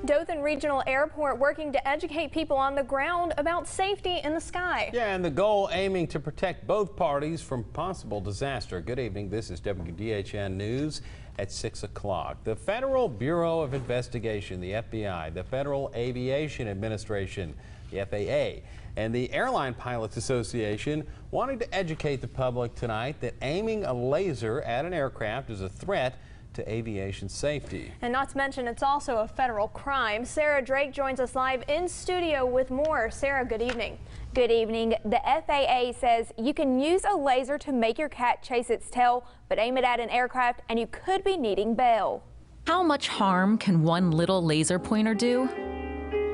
Dothan Regional Airport working to educate people on the ground about safety in the sky. Yeah, and the goal aiming to protect both parties from possible disaster. Good evening. This is WDHN News at 6 o'clock. The Federal Bureau of Investigation, the FBI, the Federal Aviation Administration, the FAA, and the Airline Pilots Association wanting to educate the public tonight that aiming a laser at an aircraft is a threat to aviation safety. And not to mention, it's also a federal crime. Sarah Drake joins us live in studio with more. Sarah, good evening. Good evening. The FAA says you can use a laser to make your cat chase its tail, but aim it at an aircraft and you could be needing bail. How much harm can one little laser pointer do?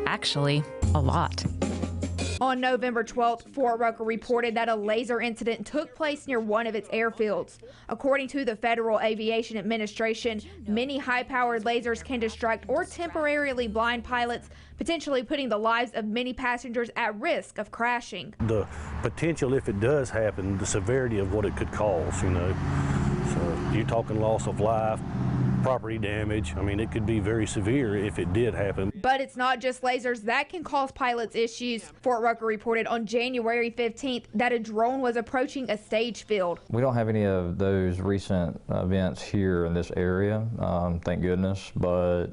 Actually, a lot. On November 12th, Fort Rucker reported that a laser incident took place near one of its airfields. According to the Federal Aviation Administration, many high-powered lasers can distract or temporarily blind pilots, potentially putting the lives of many passengers at risk of crashing. The potential, if it does happen, the severity of what it could cause, you know. So you're talking loss of life, property damage. I mean, it could be very severe if it did happen. But it's not just lasers that can cause pilots issues. Fort Rucker reported on January 15th that a drone was approaching a stage field. We don't have any of those recent events here in this area, thank goodness, but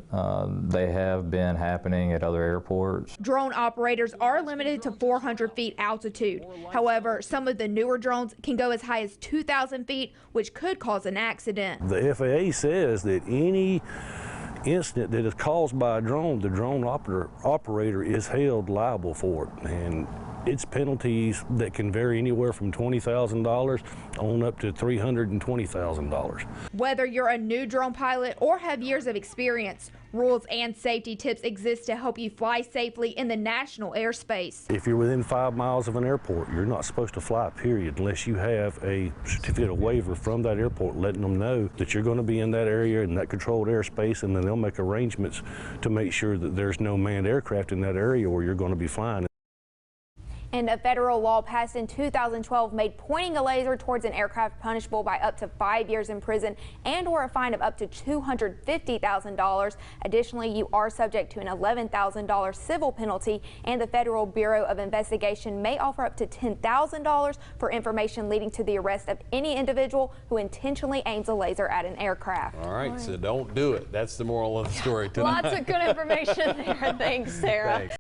they have been happening at other airports. Drone operators are limited to 400 feet altitude. However, some of the newer drones can go as high as 2,000 feet, which could cause an accident. The FAA says that any incident that is caused by a drone, the drone operator is held liable for it. And it's penalties that can vary anywhere from $20,000 on up to $320,000. Whether you're a new drone pilot or have years of experience, rules and safety tips exist to help you fly safely in the national airspace. If you're within 5 miles of an airport, you're not supposed to fly, period, unless you have a certificate of waiver from that airport letting them know that you're going to be in that area, in that controlled airspace, and then they'll make arrangements to make sure that there's no manned aircraft in that area where you're going to be flying. And a federal law passed in 2012 made pointing a laser towards an aircraft punishable by up to 5 years in prison and/or a fine of up to $250,000. Additionally, you are subject to an $11,000 civil penalty, and the Federal Bureau of Investigation may offer up to $10,000 for information leading to the arrest of any individual who intentionally aims a laser at an aircraft. All right, so don't do it. That's the moral of the story tonight. Lots of good information there. Thanks, Sarah. Thanks.